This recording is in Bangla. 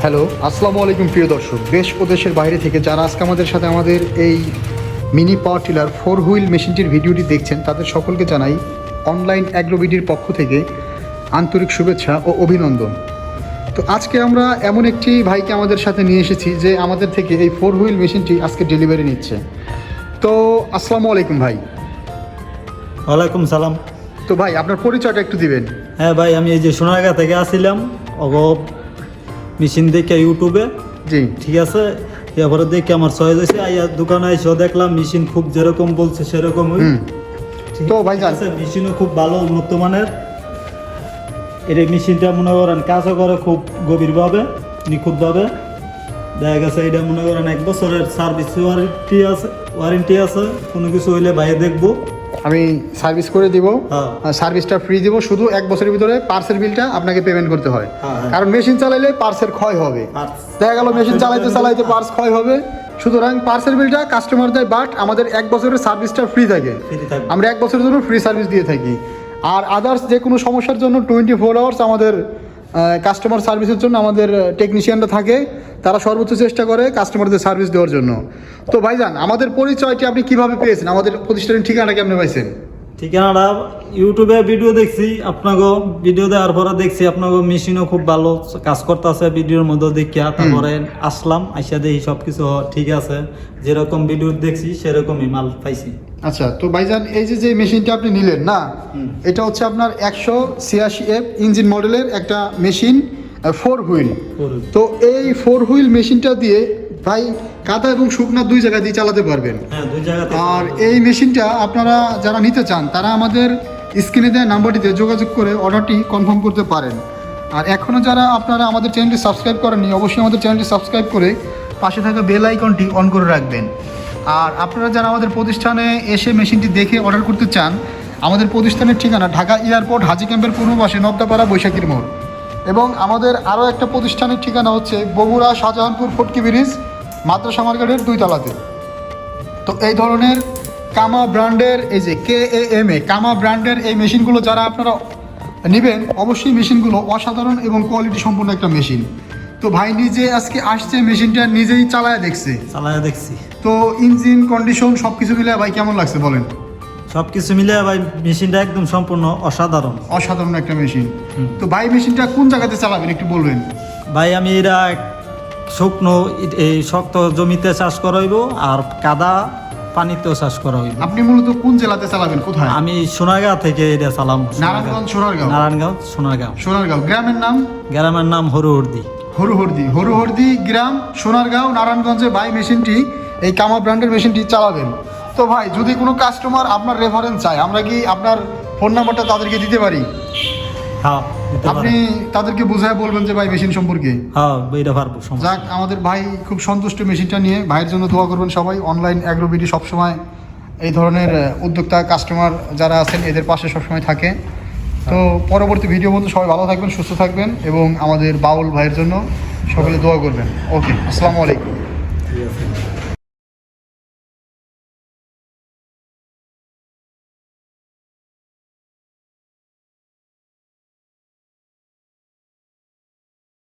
হ্যালো, আসসালামু আলাইকুম প্রিয় দর্শক। দেশ ও দেশের বাইরে থেকে যারা আজকে আমাদের সাথে আমাদের এই মিনি পাওয়ার টিলার 4 হুইল মেশিনটির ভিডিওটি দেখছেন, তাদের সকলকে জানাই অনলাইন অ্যাগ্রোবিডির পক্ষ থেকে আন্তরিক শুভেচ্ছা ও অভিনন্দন। তো আজকে আমরা এমন একটি ভাইকে আমাদের সাথে নিয়ে এসেছি যে আমাদের থেকে এই 4 হুইল মেশিনটি আজকে ডেলিভারি নিচ্ছে। তো আসসালামু আলাইকুম ভাই। ওয়ালাইকুম সালাম। তো ভাই আপনার পরিচয়টা একটু দিবেন। হ্যাঁ ভাই, আমি এই যে সোনারগাঁ থেকে আসছিলাম মেশিন দেখে ইউটিউবে, জি ঠিক আছে। এরপরে দেখে আমার চয়েস হয়েছে, আইয়া দোকানে এসে দেখলাম মেশিন খুব যেরকম বলছে সেরকমই। তো ভাইজান মেশিনও খুব ভালো উন্নত মানের। এর মেশিনটা মনে করেন কাজও করে খুব গভীরভাবে, নিখুঁতভাবে। দেখা গেছে এটা মনে করেন 1 বছরের সার্ভিস ওয়ারেন্টি আছে। কোনো কিছু হইলে বাইরে দেখবো, আমি সার্ভিস করে দিব, হ্যাঁ। সার্ভিসটা ফ্রি দিব। শুধু 1 বছরের ভিতরে পার্সের বিলটা আপনাকে পেমেন্ট করতে হয়, হ্যাঁ। কারণ মেশিন চালাইলে পার্সের ক্ষয় হবে। দেখা গেল মেশিন চালাইতে পার্স ক্ষয় হবে, সুতরাং পার্সের বিলটা কাস্টমার দেয়, বাট আমাদের 1 বছরের সার্ভিসটা ফ্রি থাকে। আমরা 1 বছরের জন্য ফ্রি সার্ভিস দিয়ে থাকি। আর আদার্স যে কোনো সমস্যার জন্য 24 আওয়ার্স আমাদের কাস্টমার সার্ভিসের জন্য আমাদের টেকনিশিয়ানরা থাকে। তারা সর্বোচ্চ চেষ্টা করে কাস্টমারদের সার্ভিস দেওয়ার জন্য। তো ভাইজান, আমাদের পরিচয়টি আপনি কিভাবে পেয়েছেন? আমাদের প্রতিষ্ঠানের ঠিকানা কেমন পাইছেন? ঠিকানাটা ইউটিউবে ভিডিও দেখছি, আপনাকে ভিডিও দেওয়ার পরে দেখছি আপনাকে মেশিনও খুব ভালো কাজ করতেছে ভিডিওর মধ্যে দেখিয়া। তারপরে আসলাম, আইসা দেখি সব কিছু ঠিক আছে, যেরকম ভিডিও দেখছি সেরকমই মাল পাইছি। আচ্ছা, তো ভাইজান এই যে মেশিনটা আপনি নিলেন না, এটা হচ্ছে আপনার 186F ইঞ্জিন মডেলের একটা মেশিন, 4 হুইল। তো এই 4 হুইল মেশিনটা দিয়ে ভাই কাদা এবং শুকনা 2 জায়গা দিয়ে চালাতে পারবেন। হ্যাঁ, 2 জায়গাতে। আর এই মেশিনটা আপনারা যারা নিতে চান তারা আমাদের স্ক্রিনে দেওয়া নাম্বারটিতে যোগাযোগ করে অর্ডারটি কনফার্ম করতে পারেন। আর এখনও যারা আপনারা আমাদের চ্যানেলটি সাবস্ক্রাইব করেননি, অবশ্যই আমাদের চ্যানেলটি সাবস্ক্রাইব করে পাশে থাকা বেল আইকনটি অন করে রাখবেন। আর আপনারা যারা আমাদের প্রতিষ্ঠানে এসে মেশিনটি দেখে অর্ডার করতে চান, আমাদের প্রতিষ্ঠানের ঠিকানা ঢাকা এয়ারপোর্ট হাজি ক্যাম্পের পূর্ব পাশে নবদাপাড়া বৈশাখীর মোড়। এবং আমাদের আরও একটা প্রতিষ্ঠানের ঠিকানা হচ্ছে বগুড়া শাহজাহানপুর ফটকি ব্রিজ মাদ্রাসা মার্কেটের 2 তলাতে। তো এই ধরনের কামা ব্র্যান্ডের এই যে KAMA কামা ব্র্যান্ডের এই মেশিনগুলো যারা আপনারা নেবেন, অবশ্যই মেশিনগুলো অসাধারণ এবং কোয়ালিটি সম্পন্ন একটা মেশিন। তো ভাই নিজে আজকে আসছে, মেশিনটা নিজেই চালায় দেখছি। তো ইঞ্জিন কন্ডিশন সব কিছু মিলে ভাই কেমন লাগছে বলেন? সব কিছু মিলে ভাই মেশিনটা একদম সম্পূর্ণ অসাধারণ একটা মেশিন। তো ভাই মেশিনটা কোন জায়গাতে চালাবেন একটু বলবেন? ভাই আমি এরা শুকনো এই শক্ত জমিতে চাষ করাইব, আর কাদা পানিতেও চাষ করা হইব। আপনি মূলত কোন জেলাতে চালাবেন? কোথায়? আমি সোনারগাঁ থেকে এটা চালাম। নারায়ণগঞ্জ সোনারগাঁও। গ্রামের নাম হরুহরদি গ্রাম, সোনারগাঁও, নারায়ণগঞ্জে ভাই মেশিনটি এই কামা ব্র্যান্ডের মেশিনটি চালাবেন। তো ভাই যদি কোনো কাস্টমার আপনার রেফারেন্স চায়, আমরা কি আপনার ফোন নাম্বারটা তাদেরকে দিতে পারি? হ্যাঁ, আপনি তাদেরকে বুঝায় বলবেন যে ভাই মেশিন সম্পর্কে। হ্যাঁ, এটা পারবো। যাক, আমাদের ভাই খুব সন্তুষ্ট মেশিনটা নিয়ে। ভাইয়ের জন্য দোয়া করবেন সবাই। অনলাইন অ্যাগ্রোবিডি সবসময় এই ধরনের উদ্যোক্তা কাস্টমার যারা আছেন এদের পাশে সবসময় থাকে। তো পরবর্তী ভিডিও পর্যন্ত সবাই ভালো থাকবেন, সুস্থ থাকবেন এবং আমাদের বাউল ভাইয়ের জন্য সকলে দোয়া করবেন। ওকে, আসসালামু আলাইকুম।